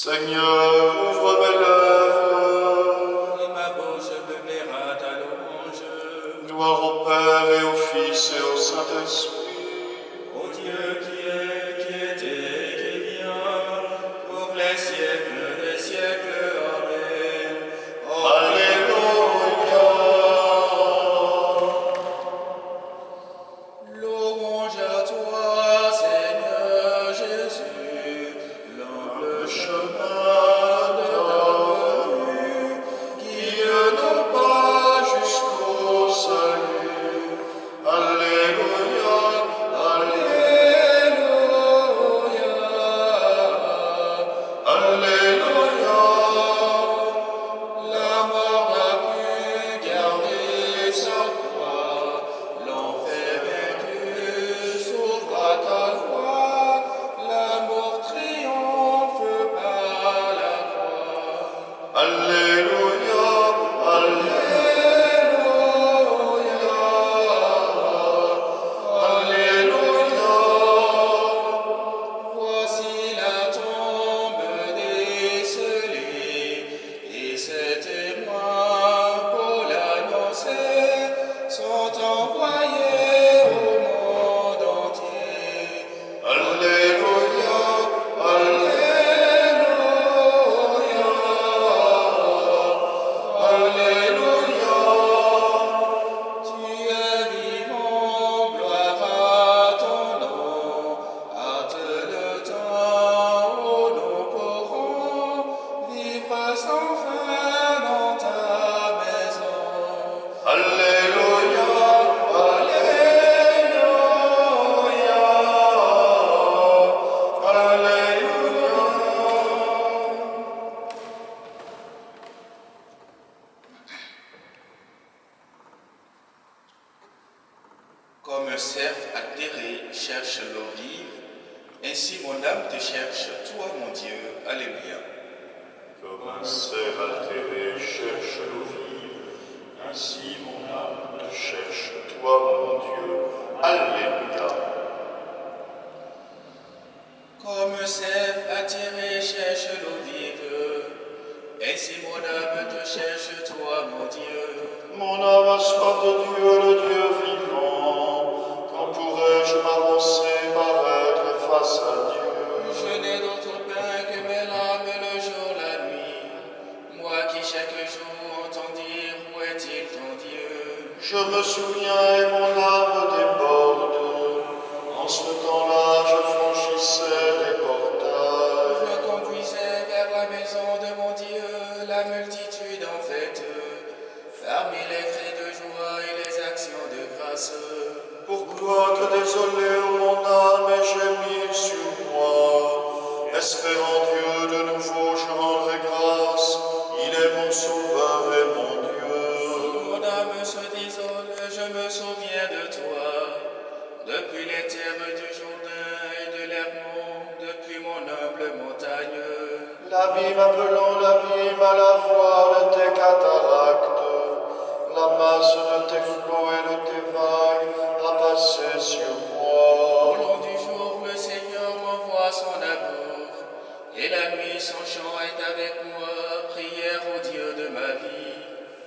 Seigneur, ouvre mes lèvres. Et ma bouche peuplera ta louange. Gloire au Père et au Fils et au Saint-Esprit. Ô Dieu qui est, qui était et qui vient, pour les siècles des siècles. Amen. Alléluia. Louange à toi, Seigneur Jésus, l'ample chemin de ta venue, guide nos pas jusqu'au salut. Alléluia. Alléluia. Alléluia. La mort n'a pu garder sa croix, l'enfer vaincu s'ouvre à ta voix, l'amour triomphe par la croix. Alléluia. Alléluia. Voici la tombe décelée, et ses témoins pour l'annoncer sont envoyés au monde entier. Alléluia. Alléluia. Tu es vivant, gloire à ton nom, hâte le temps où nous pourrons vivre sans fin dans ta maison. Alléluia. Comme un cerf atterré cherche l'eau vive, ainsi mon âme te cherche, toi mon Dieu. Alléluia. Comme un cerf altéré cherche l'eau vive, ainsi mon âme te cherche, toi mon Dieu. Alléluia. Comme un cerf attiré cherche l'eau vive, ainsi mon âme te cherche, toi mon Dieu. Mon âme a soif de Dieu, le Dieu vivant. Quand pourrais-je m'avancer, paraître face à Dieu? Je n'ai d'autre pain que mes larmes le jour, la nuit. Moi qui chaque jour entends dire, où est-il ton Dieu? Je me souviens et mon âme déborde. En ce temps-là, je franchissais les portails. Je conduisais vers la maison de mon Dieu la multitude en fête, parmi les cris de joie et les actions de grâce. Pourquoi te désoler, ô mon âme, et gémir sur moi? Espérant Dieu, de nouveau je rendrai grâce. Il est mon sauveur et mon Dieu. Mon âme se désole, je me souviens de toi, depuis les terres du Jourdain et de l'Hermon, depuis mon humble montagne. L'abîme appelant l'abîme à la voix de tes cataractes. La masse de tes flots et de tes vagues a passé sur Au moi. long du jour, le Seigneur m'envoie son amour, et la nuit son chant est avec moi, prière au Dieu de ma vie.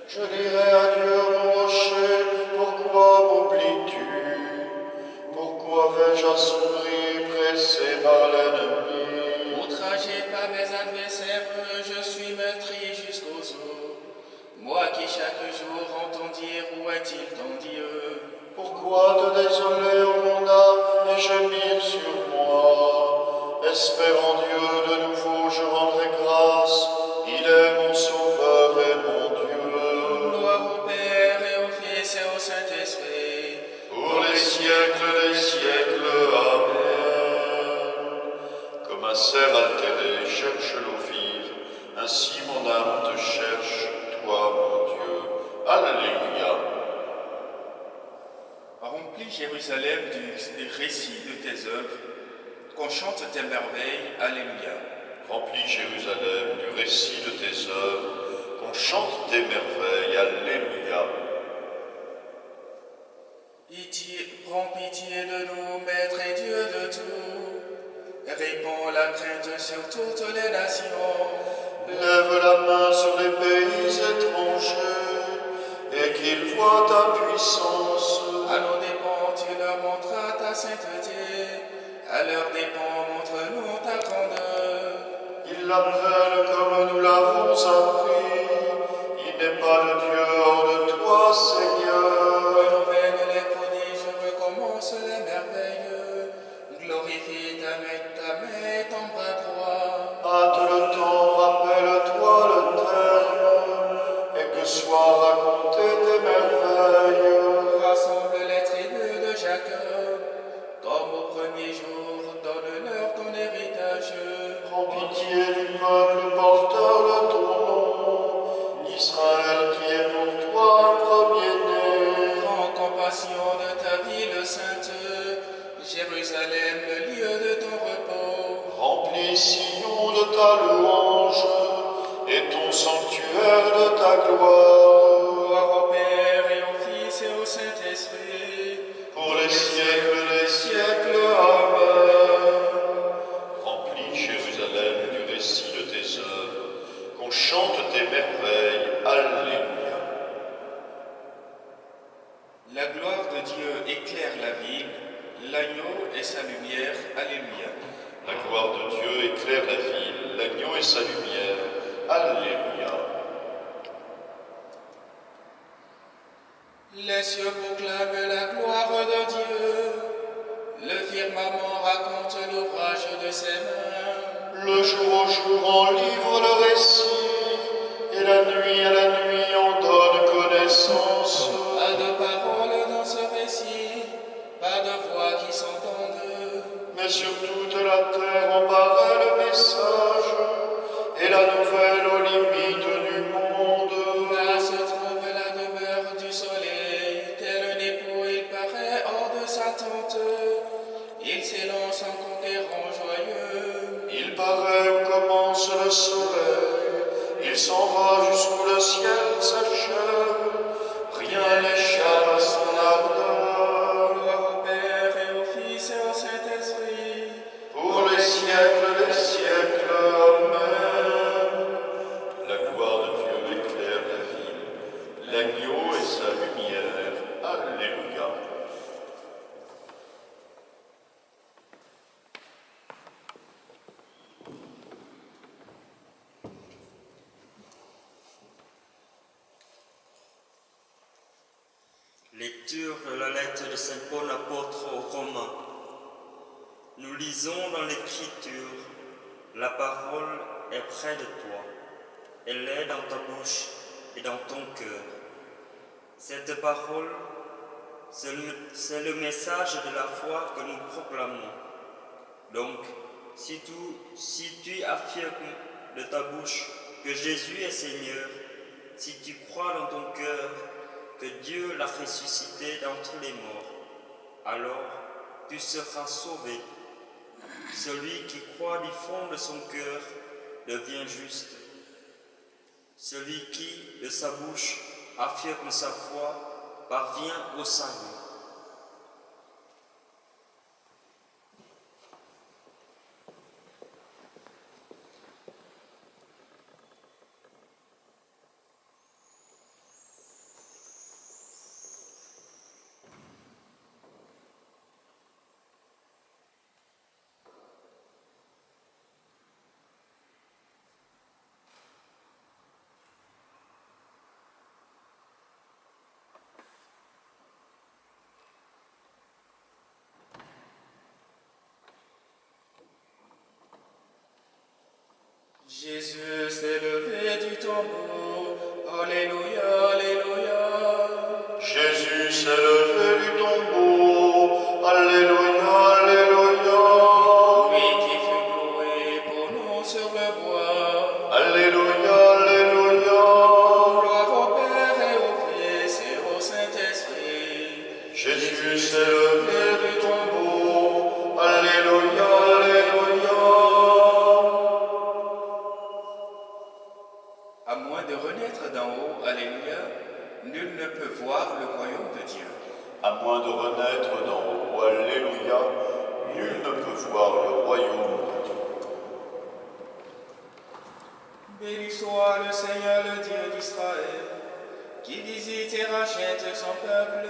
Je dirai à Dieu, mon rocher, pourquoi m'oublies-tu? Pourquoi vais-je assombrir, pressé par l'ennemi? Outragé par mes adversaires, je suis meurtri jusqu'aux os. Moi qui chaque jour entends dire, où est-il ton Dieu? Pourquoi te désoler, ô mon âme, et gémir sur moi? Espérant Dieu, de nouveau je rendrai grâce. Il est mon sauveur et mon Dieu. Gloire au Père et au Fils et au Saint-Esprit. Pour les siècles des siècles, Amen. Comme un cerf altéré cherche l'eau vive, ainsi mon âme te cherche, toi mon Dieu. Alléluia. Remplis Jérusalem du récit de tes œuvres, qu'on chante tes merveilles. Alléluia. Remplis Jérusalem du récit de tes œuvres, qu'on chante tes merveilles. Alléluia. Prends pitié de nous, Maître et Dieu de tout. Répands la crainte sur toutes les nations. Lève la main sur les pays étrangers, et qu'ils voient ta puissance. À nos dépens, tu leur montras ta sainteté. À leurs dépens, montre-nous ta grandeur. Ils l'apprennent comme nous l'avons appris. Il n'est pas de Dieu hors de toi, Seigneur. Renouvelle les prodiges, recommence les merveilles. Glorifie ta main et ton bras droit. Hâte le temps, rappelle-toi le terme, et que soient racontées tes merveilles. Rassemble les tribus de Jacob, comme au premier jour, donne-leur ton héritage. Prends pitié du peuple porteur de ton nom, Israël qui est pour toi un premier-né. Prends compassion de ta ville sainte, Jérusalem, le lieu de ton repos. Remplis Sion de ta louange, et ton sanctuaire de ta gloire. Gloire au Père et au Fils et au Saint-Esprit, Pour les siècles des siècles, Amen. Remplis Jérusalem du récit de tes œuvres, qu'on chante tes merveilles, Alléluia. la gloire de Dieu éclaire la ville, l'agneau et sa lumière, Alléluia. La gloire de Dieu éclaire la ville, l'agneau et sa lumière, Alléluia. Les cieux proclament la gloire de Dieu, le firmament raconte l'ouvrage de ses mains. Le jour au jour en livre le récit, et la nuit à la nuit en donne connaissance. Pas de paroles dans ce récit, pas de voix qui s'entendent. Mais sur toute la terre en paraît le message, et la nouvelle aux limites du monde. Là se trouve la demeure du soleil, tel un époux il paraît hors de sa tente. Il s'élance en conquérant joyeux. Il paraît où commence le soleil, il s'en va jusqu'où le ciel s'achève, rien n'échappe à son ardeur. Gloire au Père et au Fils et au Saint-Esprit, Pour les siècles des siècles, Amen. La gloire de Dieu éclaire la ville, l'agneau et sa lumière, Alléluia. Lecture de la lettre de Saint Paul apôtre aux Romains. Nous lisons dans l'Écriture, la parole est près de toi, elle est dans ta bouche et dans ton cœur. Cette parole, c'est le message de la foi que nous proclamons. Donc, si tu affirmes de ta bouche que Jésus est Seigneur, si tu crois dans ton cœur que Dieu l'a ressuscité d'entre les morts, alors tu seras sauvé. Celui qui croit du fond de son cœur devient juste. Celui qui, de sa bouche, affirme sa foi parvient au salut. Jésus s'est levé du tombeau, Alléluia, Alléluia. Jésus s'est levé du tombeau, Alléluia, Alléluia. Lui qui fut cloué pour nous sur le bois, Alléluia, Alléluia. gloire au Père et au Fils et au Saint-Esprit. Jésus s'est levé du tombeau, Alléluia, Alléluia. À moins de renaître d'en haut, Alléluia, nul ne peut voir le royaume de Dieu. À moins de renaître d'en haut, Alléluia, nul ne peut voir le royaume de Dieu. Béni soit le Seigneur, le Dieu d'Israël, qui visite et rachète son peuple.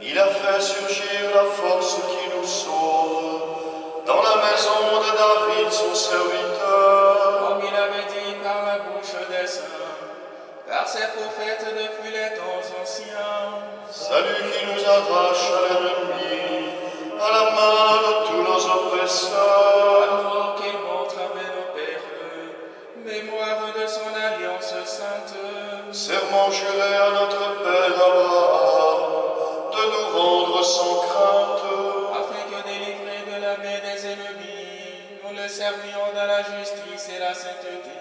Il a fait surgir la force qui nous sauve dans la maison de David, son serviteur. Comme il avait dit par la bouche des saints, par ses prophètes depuis les temps anciens. Salut qui nous arrache à l'ennemi, à la main de tous nos oppresseurs. Amour qu'il montre avec nos pères, mémoire de son alliance sainte. Serment juré à notre Père Abraham de nous rendre sans crainte, Afin que délivrés de la main des ennemis, nous le servions dans la justice et la sainteté,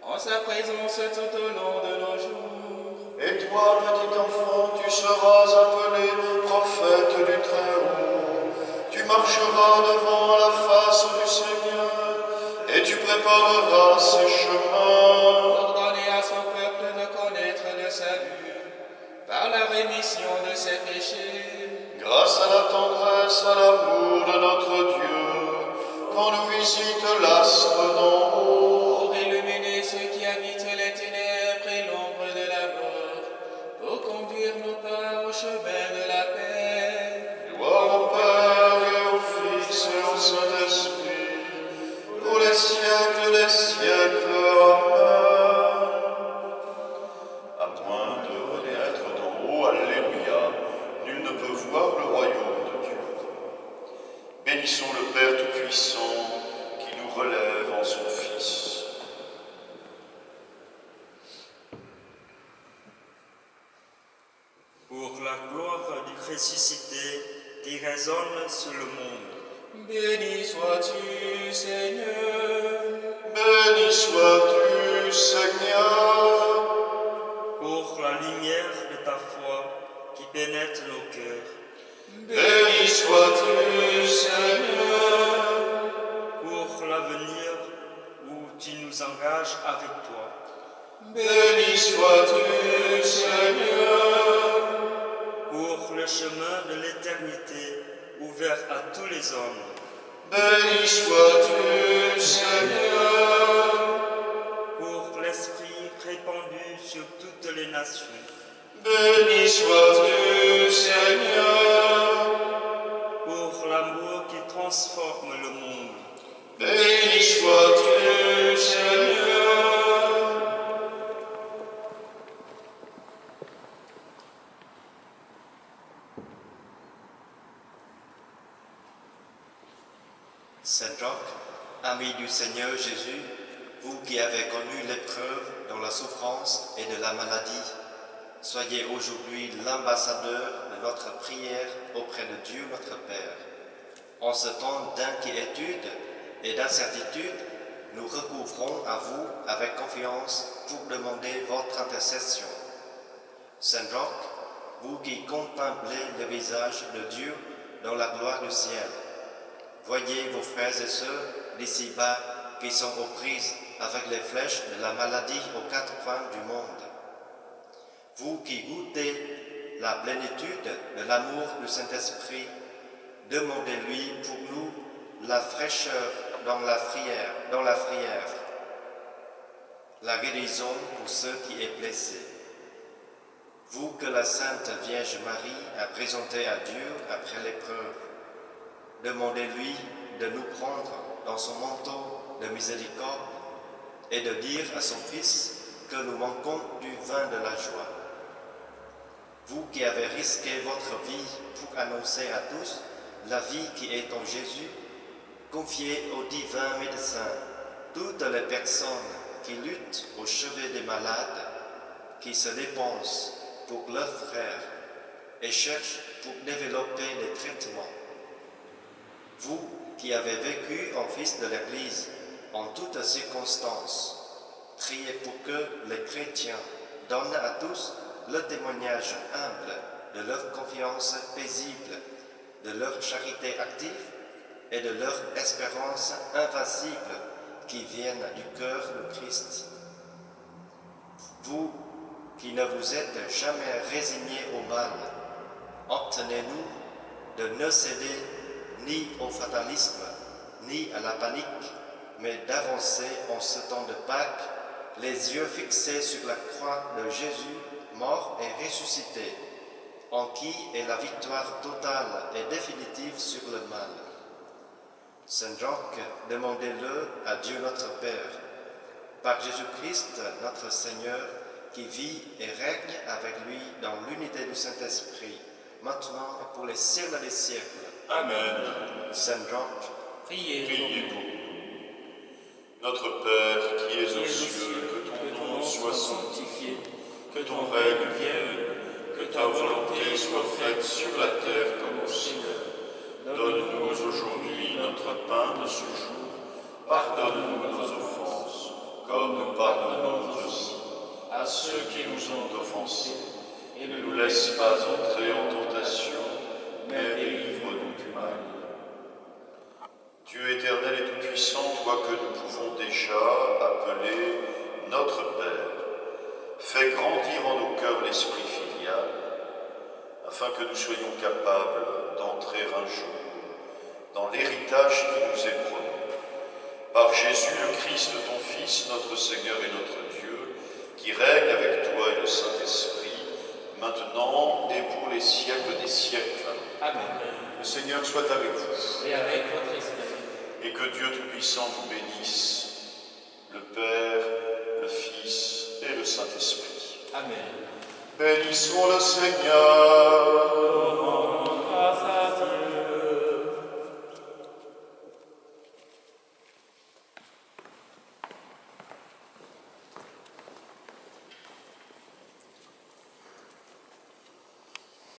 en sa présence tout au long de nos jours. Et toi, petit enfant, tu seras appelé prophète du Très-Haut. Tu marcheras devant la face du Seigneur, et tu prépareras ses chemins. Ordonner à son peuple de connaître le salut, par la rémission de ses péchés. Grâce à la tendresse, à l'amour de notre Dieu, quand nous visite l'astre d'en haut. Pour illuminer ceux qui habitent les ténèbres et l'ombre de la mort, pour conduire nos pas au chemin de la paix. Gloire au Père et au Fils et au Saint-Esprit, pour les siècles des siècles. Amen. À moins de renaître d'en haut, alléluia, nul ne peut voir le royaume de Dieu. Bénissons le Père Tout-Puissant, qui nous relève en son Fils. Pour la gloire du ressuscité qui résonne sur le monde. Béni sois-tu, Seigneur. Béni sois-tu, Seigneur. Pour la lumière de ta foi qui pénètre nos cœurs. Béni sois-tu, Seigneur. Pour l'avenir où tu nous engages avec toi. Béni sois-tu, Seigneur. Pour le chemin de l'éternité ouvert à tous les hommes. Béni sois-tu, Seigneur. Pour l'esprit répandu sur toutes les nations. Béni sois-tu, Seigneur. Pour l'amour qui transforme le monde. Béni sois-tu, Seigneur. Saint Jacques, ami du Seigneur Jésus, vous qui avez connu l'épreuve dans la souffrance et de la maladie, soyez aujourd'hui l'ambassadeur de notre prière auprès de Dieu notre Père. En ce temps d'inquiétude et d'incertitude, nous recouvrons à vous avec confiance pour demander votre intercession. Saint Jacques, vous qui contemplez le visage de Dieu dans la gloire du ciel, voyez vos frères et sœurs d'ici-bas qui sont aux prises avec les flèches de la maladie aux quatre coins du monde. Vous qui goûtez la plénitude de l'amour du Saint-Esprit, demandez-lui pour nous la fraîcheur dans la frière, la guérison pour ceux qui est blessé. Vous que la Sainte Vierge Marie a présenté à Dieu après l'épreuve, demandez-lui de nous prendre dans son manteau de miséricorde et de dire à son Fils que nous manquons du vin de la joie. Vous qui avez risqué votre vie pour annoncer à tous la vie qui est en Jésus, confiez au divin médecin toutes les personnes qui luttent au chevet des malades, qui se dépensent pour leurs frères et cherchent pour développer des traitements. Vous qui avez vécu en fils de l'Église en toutes circonstances, priez pour que les chrétiens donnent à tous le témoignage humble de leur confiance paisible, de leur charité active et de leur espérance invincible qui viennent du cœur du Christ. Vous qui ne vous êtes jamais résignés au mal, obtenez-nous de ne céder ni au fatalisme, ni à la panique, mais d'avancer en ce temps de Pâques les yeux fixés sur la croix de Jésus, mort et ressuscité, en qui est la victoire totale et définitive sur le mal. Saint Jacques, demandez-le à Dieu notre Père, par Jésus-Christ notre Seigneur, qui vit et règne avec lui dans l'unité du Saint-Esprit, maintenant et pour les siècles des siècles. Amen. Saint Jacques, Priez Priez pour nous. Notre Père qui es aux cieux, que ton nom soit sanctifié, que ton règne vienne, que ta volonté soit faite sur la terre comme au ciel. Donne-nous aujourd'hui notre pain de ce jour. Pardonne-nous nos offenses, comme nous pardonnons aussi à ceux qui nous ont offensés. Et ne nous laisse pas entrer en tentation, mais délivre-nous du mal. Dieu éternel et tout-puissant, toi que nous pouvons déjà appeler notre Père, fais grandir en nos cœurs l'esprit filial, afin que nous soyons capables d'entrer un jour dans l'héritage qui nous est promis. Par Jésus le Christ, ton Fils, notre Seigneur et notre Dieu, qui règne avec toi et le Saint-Esprit, maintenant et pour les siècles des siècles. Amen. Le Seigneur soit avec vous. Et avec votre esprit. Et que Dieu Tout-Puissant vous bénisse, le Père, le Fils et le Saint-Esprit. Amen. Bénissons le Seigneur.